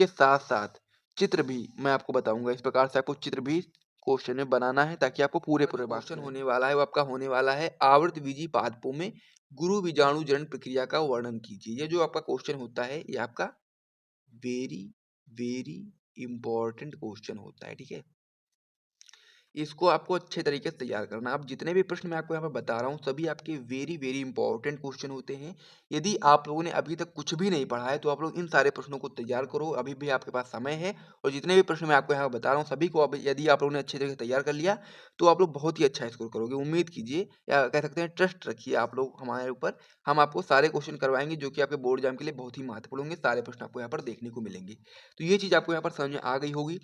के साथ-साथ चित्र भी मैं आपको बताऊँगा। इस प्रकार से आपको चित्र भी क्वेश्चन में बनाना है ताकि आपको पूरे-पूरे मार्क्स क्वेश्चन होने वाला है वो आपका होने वाला है आवर्तबीजी पादपों में गुरु बीजाणु जनन प्रक्रिया का वर्णन कीजिए। ये जो आपका क्वेश्चन होता है ये आपका वेरी, वेरी इम्पोर्टेंट क्वेश्चन होता है, ठीक है? इसको आपको अच्छे तरीके से तैयार करना है। अब जितने भी प्रश्न मैं आपको यहाँ पे बता रहा हूँ सभी आपके वेरी वेरी इंपॉर्टेंट क्वेश्चन होते हैं। यदि आप लोगों ने अभी तक कुछ भी नहीं पढ़ा है तो आप लोग इन सारे प्रश्नों को तैयार करो, अभी भी आपके पास समय है। और जितने भी प्रश्न मैं आपको यहाँ पे बता रहा हूँ सभी को यदि आप लोगों ने अच्छे तरीके से तैयार कर लिया तो आप लोग बहुत ही अच्छा स्कोर करोगे। उम्मीद कीजिए या कह सकते हैं ट्रस्ट रखिए आप लोग हमारे ऊपर। हम आपको सारे क्वेश्चन करवाएंगे जो कि आपके बोर्ड एग्जाम के लिए बहुत ही महत्वपूर्ण होंगे। सारे प्रश्न आपको यहाँ पर देखने को मिलेंगे। तो ये चीज़ आपको यहाँ पर समझ में आ गई होगी।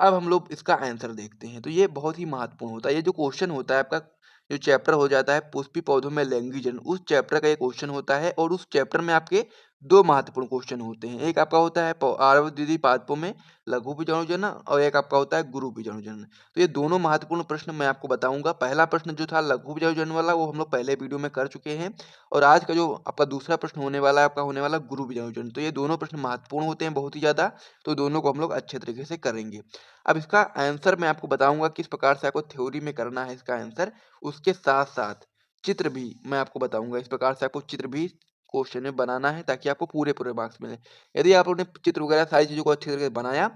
अब हम लोग इसका आंसर देखते हैं। तो ये बहुत ही महत्वपूर्ण होता है। ये जो क्वेश्चन होता है आपका जो चैप्टर हो जाता है पुष्पी पौधों में लैंगिक जनन, उस चैप्टर का ये क्वेश्चन होता है और उस चैप्टर में आपके 2 महत्वपूर्ण क्वेश्चन होते हैं। एक आपका होता है आवर्तविधि पादपों में लघु बीजाणु जनन और एक आपका होता है गुरु बीजाणु जनन। तो ये दोनों महत्वपूर्ण प्रश्न मैं आपको बताऊँगा। पहला प्रश्न जो था लघु बीजाणु जनन वाला वो हम लोग पहले वीडियो में कर चुके हैं और आज का जो आपका दूसरा प्रश्न होने वाला है आपका होने वाला गुरु बीजाणु जनन। तो ये दोनों प्रश्न महत्वपूर्ण होते हैं बहुत ही ज़्यादा, तो दोनों को हम लोग अच्छे तरीके से करेंगे। अब इसका आंसर मैं आपको बताऊँगा किस प्रकार से आपको थ्योरी में करना है इसका आंसर। उसके साथ-साथ चित्र भी मैं आपको बताऊँगा। इस प्रकार से आपको चित्र भी क्वेश्चन में बनाना है ताकि आपको पूरे-पूरे मार्क्स मिलें। यदि आप लोगों ने चित्र वगैरह सारी चीज़ों को अच्छे तरीके से बनाया,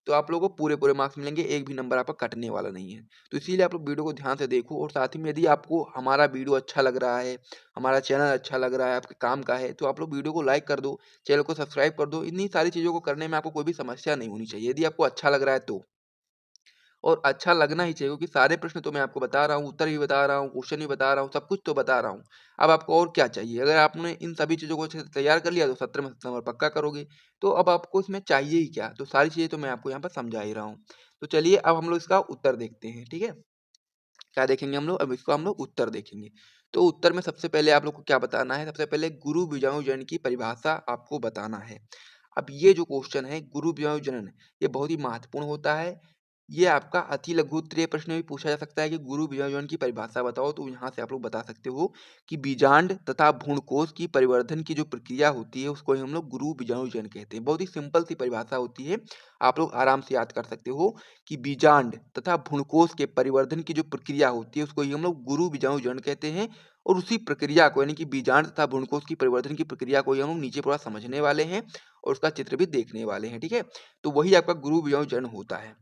तो आप लोगों को पूरे-पूरे मार्क्स मिलेंगे, एक भी नंबर आपका कटने वाला नहीं है। तो इसीलिए आप लोग वीडियो को ध्यान से देखो और साथ ही में यदि आपको हमारा वीडियो अच्छा लग रहा है, हमारा चैनल अच्छा लग रहा है, आपके काम का है, तो आप लोग वीडियो को लाइक कर दो, चैनल को सब्सक्राइब कर दो। इन्हीं सारी चीज़ों को करने में आपको कोई भी समस्या नहीं होनी चाहिए। यदि आपको अच्छा लग रहा है तो। और अच्छा लगना ही चाहिए क्योंकि सारे प्रश्न तो मैं आपको बता रहा हूँ, उत्तर भी बता रहा हूँ, क्वेश्चन भी बता रहा हूँ, सब कुछ तो बता रहा हूँ। अब आपको और क्या चाहिए? अगर आपने इन सभी चीज़ों को अच्छे से तैयार कर लिया तो 70 में 70 नंबर पक्का करोगे। तो अब आपको इसमें चाहिए ही क्या? तो सारी चीज़ें तो मैं आपको यहाँ पर समझा ही रहा हूँ। तो चलिए अब हम लोग इसका उत्तर देखते हैं, ठीक है? क्या देखेंगे हम लोग? अब इसको हम लोग उत्तर देखेंगे। तो उत्तर में सबसे पहले आप लोग को क्या बताना है? सबसे पहले गुरु बीजाणु जनन की परिभाषा आपको बताना है। अब ये जो क्वेश्चन है गुरु बीजाणु जनन, ये बहुत ही महत्वपूर्ण होता है। ये आपका अति लघु उत्तरीय प्रश्न में भी पूछा जा सकता है कि गुरु बीजाणु जनन की परिभाषा बताओ, तो यहाँ से आप लोग बता सकते हो कि बीजांड तथा भ्रूणकोश की परिवर्धन की जो प्रक्रिया होती है उसको ही हम लोग गुरु बीजाणु जनन कहते हैं। बहुत ही सिंपल सी परिभाषा होती है, आप लोग आराम से याद कर सकते हो कि बीजांड तथा भ्रूणकोश के परिवर्धन की जो प्रक्रिया होती है उसको ही हम लोग गुरु बीजाणु जनन कहते हैं। और उसी प्रक्रिया को यानी कि बीजांड तथा भ्रूणकोश की परिवर्तन की प्रक्रिया को ही हम लोग नीचे पूरा समझने वाले हैं और उसका चित्र भी देखने वाले हैं, ठीक है? तो वही आपका गुरु बीजाणु जनन होता है।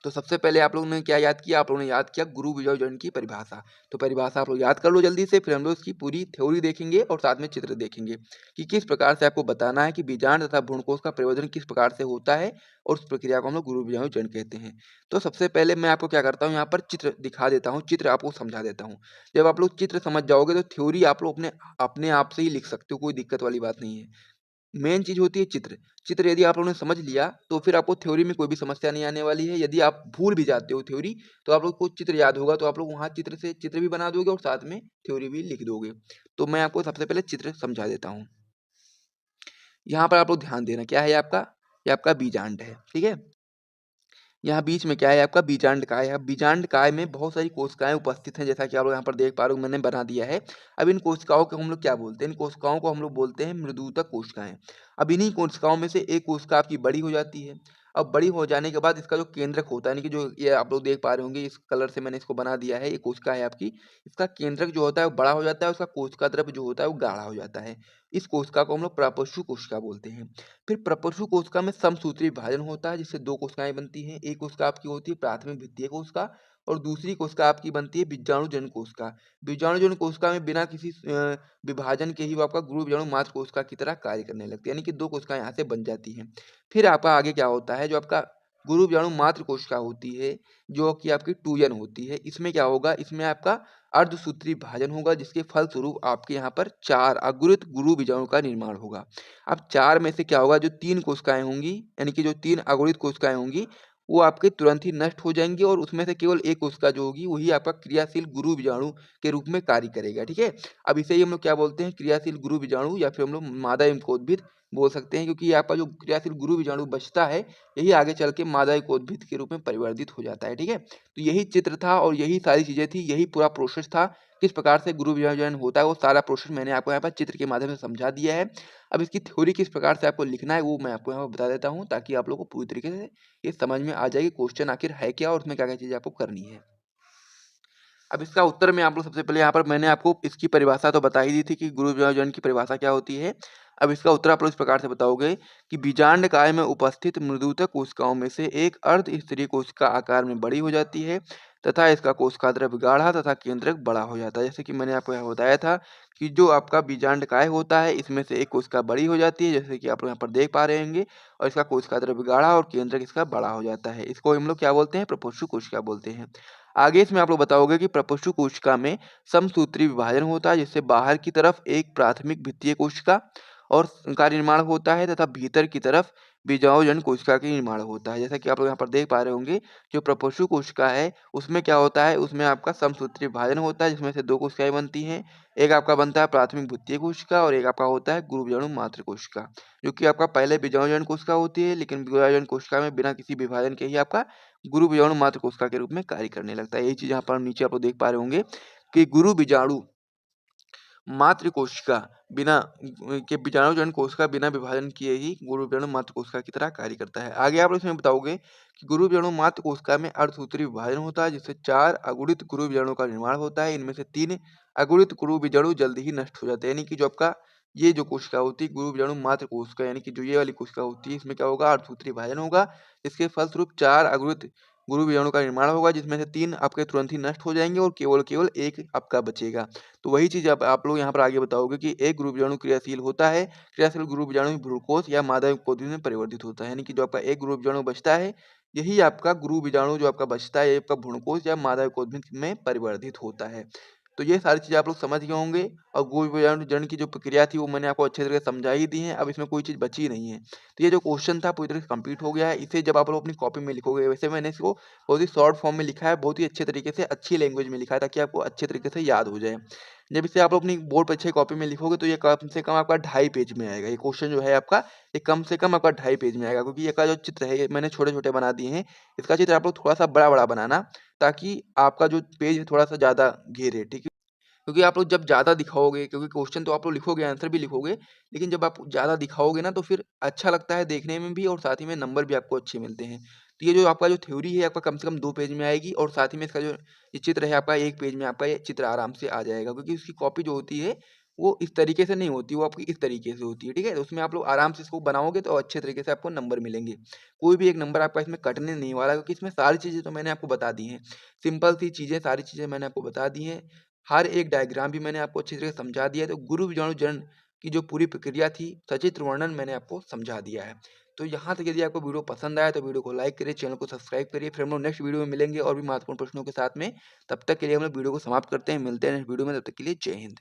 तो सबसे पहले आप लोगों ने क्या याद किया? आप लोगों ने याद किया गुरु बीजाणु जनन की परिभाषा। तो परिभाषा आप लोग याद कर लो जल्दी से, फिर हम लोग इसकी पूरी थ्योरी देखेंगे और साथ में चित्र देखेंगे कि किस प्रकार से आपको बताना है कि बीजांड तथा भ्रूणकोश का परिवर्धन किस प्रकार से होता है और उस प्रक्रिया को हम लोग गुरु बीजाणु जनन कहते हैं। तो सबसे पहले मैं आपको क्या करता हूँ यहाँ पर चित्र दिखा देता हूँ, चित्र आपको समझा देता हूँ। जब आप लोग चित्र समझ जाओगे तो थ्योरी आप लोग अपने अपने आप से ही लिख सकते हो, कोई दिक्कत वाली बात नहीं है। मेन चीज़ होती है चित्र। चित्र यदि आप लोगों ने समझ लिया, तो फिर आपको थ्योरी में कोई भी समस्या नहीं आने वाली है। यदि आप भूल भी जाते हो थ्योरी, तो आप लोग को चित्र याद होगा, तो आप लोग वहाँ चित्र से चित्र भी बना दोगे और साथ में थ्योरी भी लिख दोगे। तो मैं आपको सबसे पहले चित्र समझा देता हूँ। यहाँ पर आप लोग ध्यान देना, क्या है ये आपका? ये आपका बीजांड है, ठीक है? यहाँ बीच में क्या है आपका बीजांड काय है। अब बीजांड काय में बहुत सारी कोशिकाएँ उपस्थित हैं, जैसा कि आप लोग यहाँ पर देख पा रहे हो मैंने बना दिया है। अब इन कोशिकाओं को हम लोग क्या बोलते हैं? इन कोशिकाओं को हम लोग बोलते हैं मृदुतक कोशिकाएँ। अब इन्हीं कोशिकाओं में से एक कोशिका आपकी बड़ी हो जाती है। अब बड़ी हो जाने के बाद इसका जो केंद्रक होता है, यानी कि जो ये आप लोग देख पा रहे होंगे इस कलर से मैंने इसको बना दिया है, ये कोशिका है आपकी। इसका केंद्रक जो होता है वो बड़ा हो जाता है, उसका कोशिका द्रव्य जो होता है वो गाढ़ा हो जाता है। इस कोशिका को हम लोग प्रपरशु कोशिका बोलते हैं। फिर प्रपरशु कोशिका में समसूत्री विभाजन होता है जिससे 2 कोशिकाएँ बनती हैं। एक कोशिका आपकी होती है प्राथमिक भित्तीय कोशिका और दूसरी कोशिका आपकी बनती है बीजाणुजनन कोशिका। बीजाणुजनन कोशिका में बिना किसी विभाजन के ही वो आपका गुरु बीजाणु मात्र कोशिका की तरह कार्य करने लगती है, यानी कि 2 कोशिकाएँ यहाँ से बन जाती हैं। फिर आपका आगे क्या होता है, जो आपका गुरु बीजाणु मात्र कोशिका होती है, जो कि आपकी टूयन होती है। इसमें क्या होगा, इसमें आपका अर्धसूत्री विभाजन होगा जिसके फलस्वरूप आपके यहाँ पर 4 अगुरित गुरु बीजाणु का निर्माण होगा। अब 4 में से क्या होगा, जो 3 कोशिकाएँ होंगी, यानी कि जो 3 अगुणित कोशिकाएँ होंगी, वो आपके तुरंत ही नष्ट हो जाएँगी और उसमें से केवल 1 कोशिका जो होगी, वही आपका क्रियाशील गुरु बीजाणु के रूप में कार्य करेगा, ठीक है? अब इसे ही हम लोग क्या बोलते हैं, क्रियाशील गुरु बीजाणु या फिर हम लोग मादा एवं उद्भिद बोल सकते हैं, क्योंकि आपका जो क्रियाशील गुरु बीजाणु बचता है, यही आगे चल के मादा एकोद्भिद के रूप में परिवर्तित हो जाता है। ठीक है, तो यही चित्र था और यही सारी चीजें थी, यही पूरा प्रोसेस था, किस प्रकार से गुरु विभाजन होता है, वो सारा प्रोसेस मैंने आपको यहाँ पर चित्र के माध्यम से समझा दिया है। अब इसकी थ्योरी किस प्रकार से आपको लिखना है वो मैं आपको यहाँ पर बता देता हूँ, ताकि आप लोगों को पूरी तरीके से ये समझ में आ जाए कि क्वेश्चन आखिर है क्या और उसमें क्या क्या चीजें आपको करनी है। अब इसका उत्तर में आप लोग सबसे पहले यहाँ पर मैंने आपको इसकी परिभाषा तो बता ही दी थी कि गुरु विभाजन की परिभाषा क्या होती है। अब इसका उत्तर आप लोग इस प्रकार से बताओगे कि बीजांड काय में उपस्थित मृदुतक कोशिकाओं में से एक अर्ध स्तरीय कोशिका आकार में बड़ी हो जाती है तथा इसका कोशिका द्रव्य गाढ़ा तथा केंद्रक बड़ा हो जाता है। जैसे कि मैंने आपको यहाँ बताया था कि जो आपका बीजांड काय होता है, इसमें से एक कोशिका बड़ी हो जाती है, जैसे कि आप लोग यहाँ पर देख पा रहे होंगे, और इसका कोशिका द्रव्य गाढ़ा और केंद्रक इसका बड़ा हो जाता है। इसको हम लोग क्या बोलते हैं? प्रपोष्टि कोशिका बोलते हैं। आगे इसमें आप लोग बताओगे कि प्रपोष्टि कोशिका में समसूत्री विभाजन होता है, जिससे बाहर की तरफ एक प्राथमिक भित्तीय कोशिका और का निर्माण होता है तथा भीतर की तरफ बीजाणुजन कोशिका का निर्माण होता है। जैसा कि आप लोग यहाँ पर देख पा रहे होंगे, जो प्रपोष्टि कोशिका है उसमें क्या होता है, उसमें आपका समसूत्री विभाजन होता है, जिसमें से दो कोशिकाएं बनती हैं। एक आपका बनता है प्राथमिक भित्तीय कोशिका और एक आपका होता है गुरु बीजाणु मात्र कोशिका, जो कि आपका पहले बीजाणुजन कोशिका होती है, लेकिन बीजाणुजन कोशिका में बिना किसी विभाजन के ही आपका गुरु बीजाणु मात्र कोशिका के रूप में कार्य करने लगता है। यही चीज यहाँ पर नीचे आप लोग देख पा रहे होंगे कि गुरु बीजाणु मात्र कोशिका बिना के बीजाणुजन कोशिका बिना विभाजन किए ही गुरु बीजाणु मात्र कोशिका की तरह कार्य करता है। आगे आप लोग इसमें बताओगे कि गुरु बीजाणु मात्र कोशिका में अर्धसूत्री विभाजन होता है, जिससे 4 अगुणित गुरु बीजाणु का निर्माण होता है। इनमें से 3 अगुणित गुरु बीजाणु जल्द ही नष्ट हो जाते हैं, यानी कि जो आपका ये जो कोशिका होती है गुरु बीजाणु मात्र कोशिका, यानी कि जो ये वाली कोशिका होती है, इसमें क्या होगा? अर्धसूत्री विभाजन होगा। इसके फलस्वरूप 4 अगुणित गुरु बीजाणु का निर्माण होगा, जिसमें से 3 आपके तुरंत ही नष्ट हो जाएंगे और केवल एक आपका बचेगा। तो वही चीज आप लोग यहाँ पर आगे बताओगे कि एक गुरु बीजाणु क्रियाशील होता है, क्रियाशील गुरु बीजाणु भ्रूणकोश या मादा कोशिका में परिवर्तित होता है, यानी कि जो आपका एक गुरु बीजाणु बचता है, यही आपका गुरु बीजाणु जो आपका बचता है, ये आपका भ्रूणकोश या मादा कोशिका में परिवर्तित होता है। तो ये सारी चीजें आप लोग समझ गए होंगे, और गुरु बीजाणु जन की जो प्रक्रिया थी वो मैंने आपको अच्छे तरीके से समझा ही दी है। अब इसमें कोई चीज बची नहीं है। तो ये जो क्वेश्चन था पूरी तरह से कंप्लीट हो गया है। इसे जब आप लोग अपनी कॉपी में लिखोगे, वैसे मैंने इसको बहुत ही शॉर्ट फॉर्म में लिखा है, बहुत ही अच्छे तरीके से अच्छी लैंग्वेज में लिखा है, ताकि आपको अच्छे तरीके से याद हो जाए। जब इसे आप लोग अपनी बोर्ड परीक्षा की कॉपी में लिखोगे तो ये कम से कम आपका 2.5 पेज में आएगा। ये क्वेश्चन जो है आपका, ये कम से कम आपका 2.5 पेज में आएगा, क्योंकि ये का जो चित्र है ये मैंने छोटे-छोटे बना दिए हैं। इसका चित्र आप लोग थोड़ा-सा बड़ा-बड़ा बनाना, ताकि आपका जो पेज है थोड़ा-सा ज़्यादा घेरे, ठीक है? क्योंकि आप लोग जब ज़्यादा दिखाओगे, क्योंकि क्वेश्चन तो आप लोग लिखोगे, आंसर भी लिखोगे, लेकिन जब आप ज़्यादा दिखाओगे ना तो फिर अच्छा लगता है देखने में भी, और साथ ही में नंबर भी आपको अच्छे मिलते हैं। तो ये जो आपका जो थ्योरी है आपका कम से कम 2 पेज में आएगी, और साथ ही में इसका जो ये चित्र है आपका 1 पेज में आपका ये चित्र आराम से आ जाएगा, क्योंकि उसकी कॉपी जो होती है वो इस तरीके से नहीं होती, वो आपकी इस तरीके से होती है, ठीक है? तो उसमें आप लोग आराम से इसको बनाओगे तो अच्छे तरीके से आपको नंबर मिलेंगे। कोई भी एक नंबर आपका इसमें कटने नहीं वाला, क्योंकि इसमें सारी चीज़ें तो मैंने आपको बता दी हैं। सिंपल सी चीज़ें, सारी चीज़ें मैंने आपको बता दी हैं। हर एक डायग्राम भी मैंने आपको अच्छी तरह से समझा दिया है। तो गुरु बीजाणु जनन की जो पूरी प्रक्रिया थी, सचित्र वर्णन मैंने आपको समझा दिया है। तो यहाँ तक यदि आपको वीडियो पसंद आया तो वीडियो को लाइक करिए, चैनल को सब्सक्राइब करिए। फिर हम लोग नेक्स्ट वीडियो में मिलेंगे और भी महत्वपूर्ण प्रश्नों के साथ में। तब तक के लिए हम लोग वीडियो को समाप्त करते हैं। मिलते हैं नेक्स्ट वीडियो में, तब तक के लिए जय हिंद।